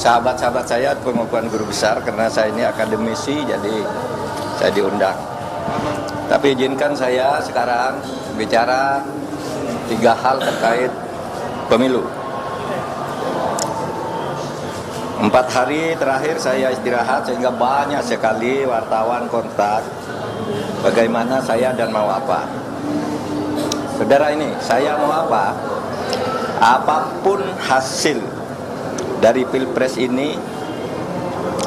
sahabat-sahabat saya, pengukuhan guru besar, karena saya ini akademisi, jadi saya diundang. Tapi izinkan saya sekarang bicara 3 hal terkait pemilu. 4 hari terakhir saya istirahat sehingga banyak sekali wartawan kontak bagaimana saya dan mau apa. Saudara, ini saya mau apa? Apapun hasil dari Pilpres ini,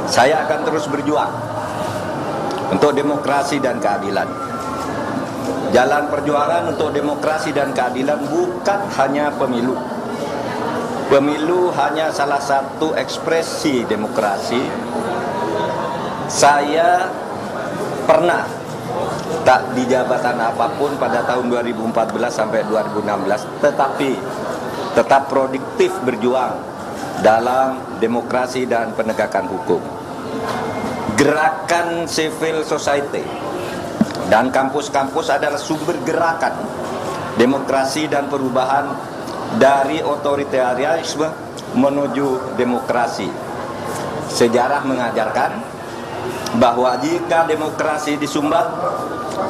saya akan terus berjuang untuk demokrasi dan keadilan. Jalan perjuangan untuk demokrasi dan keadilan bukan hanya pemilu. Pemilu hanya salah satu ekspresi demokrasi. Saya pernah tak di jabatan apapun pada tahun 2014 sampai 2016, tetapi tetap produktif berjuang dalam demokrasi dan penegakan hukum. Gerakan civil society dan kampus-kampus adalah sumber gerakan demokrasi dan perubahan dari otoritarianisme menuju demokrasi. Sejarah mengajarkan bahwa jika demokrasi disumbat,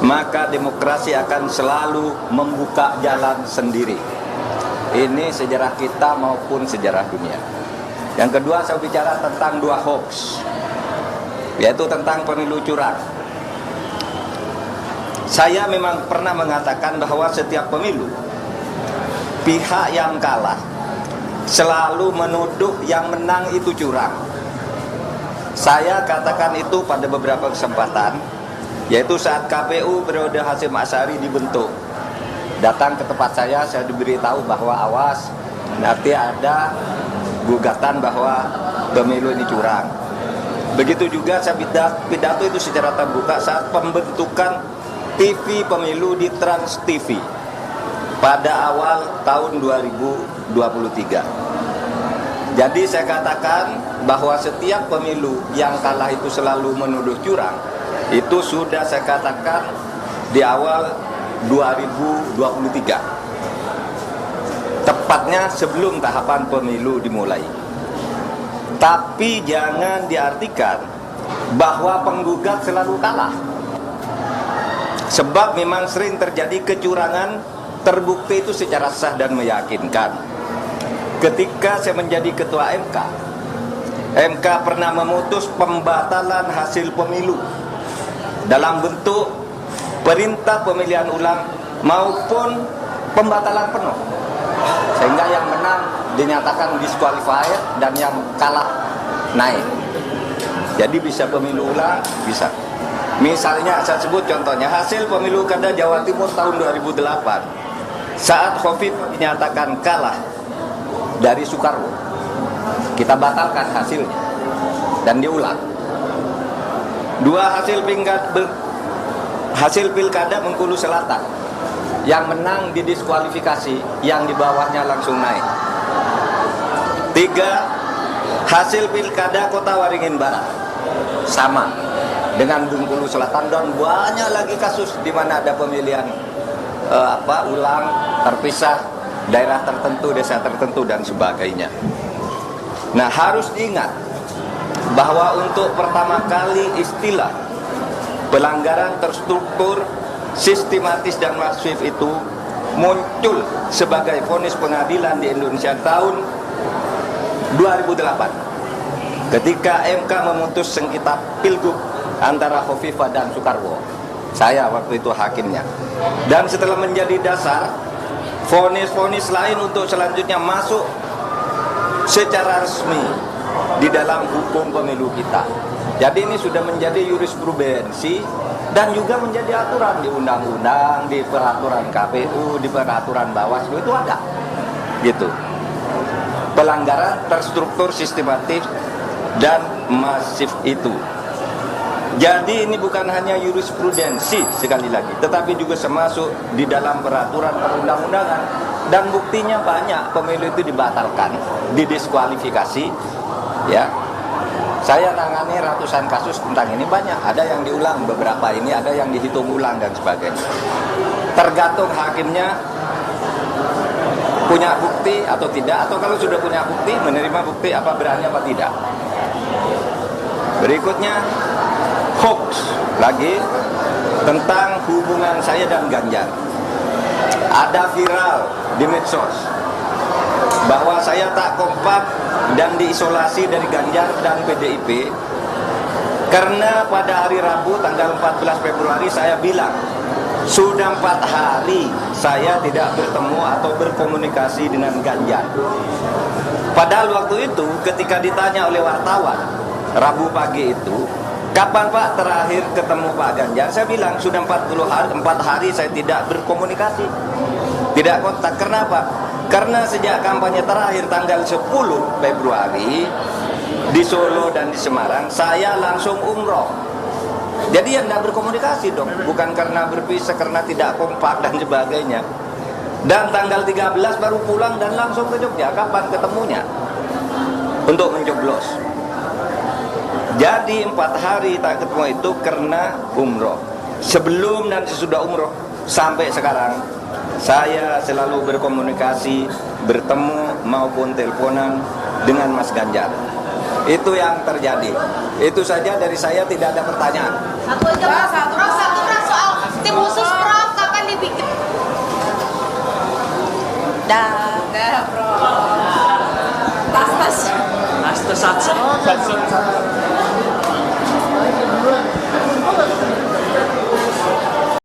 maka demokrasi akan selalu membuka jalan sendiri. Ini sejarah kita maupun sejarah dunia. Yang kedua, saya bicara tentang 2 hoax, yaitu tentang pemilu curang. Saya memang pernah mengatakan bahwa setiap pemilu, pihak yang kalah selalu menuduh yang menang itu curang. Saya katakan itu pada beberapa kesempatan, yaitu saat KPU periode Hasyim Asy'ari dibentuk. Datang ke tempat saya diberitahu bahwa awas, nanti ada gugatan bahwa pemilu ini curang. Begitu juga saya pidato itu secara terbuka saat pembentukan TV pemilu di Trans TV pada awal tahun 2023. Jadi saya katakan bahwa setiap pemilu yang kalah itu selalu menuduh curang. Itu sudah saya katakan di awal 2023, tepatnya sebelum tahapan pemilu dimulai. Tapi jangan diartikan bahwa penggugat selalu kalah, sebab memang sering terjadi kecurangan terbukti itu secara sah dan meyakinkan. Ketika saya menjadi ketua MK pernah memutus pembatalan hasil pemilu dalam bentuk perintah pemilihan ulang maupun pembatalan penuh, sehingga yang menang dinyatakan disqualified dan yang kalah naik. Jadi bisa pemilu ulang, bisa. Misalnya saya sebut contohnya hasil pemilu kada Jawa Timur tahun 2008 saat Khofifah dinyatakan kalah dari Soekarwo, kita batalkan hasilnya dan diulang. 2 hasil pilkada Bengkulu Selatan, yang menang didiskualifikasi, yang di bawahnya langsung naik. 3 hasil pilkada Kota Waringin Barat, sama dengan Bengkulu Selatan, dan banyak lagi kasus di mana ada pemilihan ulang, terpisah, daerah tertentu, desa tertentu, dan sebagainya. Nah, harus diingat bahwa untuk pertama kali istilah pelanggaran terstruktur, sistematis, dan masif itu muncul sebagai vonis pengadilan di Indonesia tahun 2008 ketika MK memutus sengketa pilgub antara Khofifah dan Soekarwo. Saya waktu itu hakimnya, dan setelah menjadi dasar vonis-vonis lain untuk selanjutnya masuk secara resmi di dalam hukum pemilu kita. Jadi ini sudah menjadi jurisprudensi dan juga menjadi aturan di undang-undang, di peraturan KPU, di peraturan Bawaslu, itu ada gitu. Pelanggaran terstruktur, sistematis, dan masif itu. Jadi ini bukan hanya jurisprudensi sekali lagi, tetapi juga termasuk di dalam peraturan perundang-undangan, dan buktinya banyak. Pemilu itu dibatalkan, didiskualifikasi, ya. Saya nangani ratusan kasus tentang ini, banyak. Ada yang diulang, beberapa ini ada yang dihitung ulang dan sebagainya. Tergantung hakimnya punya bukti atau tidak, atau kalau sudah punya bukti, menerima bukti apa berani apa tidak. Berikutnya, hoax lagi tentang hubungan saya dan Ganjar. Ada viral di medsos bahwa saya tak kompak dan diisolasi dari Ganjar dan PDIP karena pada hari Rabu tanggal 14 Februari saya bilang sudah 4 hari saya tidak bertemu atau berkomunikasi dengan Ganjar. Padahal waktu itu ketika ditanya oleh wartawan Rabu pagi itu, kapan Pak terakhir ketemu Pak Ganjar? Saya bilang sudah 4 hari saya tidak berkomunikasi, tidak kontak. Kenapa? Karena sejak kampanye terakhir tanggal 10 Februari di Solo dan di Semarang, saya langsung umroh. Jadi yang tidak berkomunikasi dong, bukan karena berpisah, karena tidak kompak dan sebagainya. Dan tanggal 13 baru pulang dan langsung ke Jogja. Kapan ketemunya? Untuk mencoblos. Jadi 4 hari tak ketemu itu karena umroh. Sebelum dan sesudah umroh sampai sekarang saya selalu berkomunikasi, bertemu maupun teleponan dengan Mas Ganjar. Itu yang terjadi. Itu saja dari saya, tidak ada pertanyaan. Satu aja Pak, satu soal tim khusus Prof kapan dibikin? Dah Prof. Tas. Satu.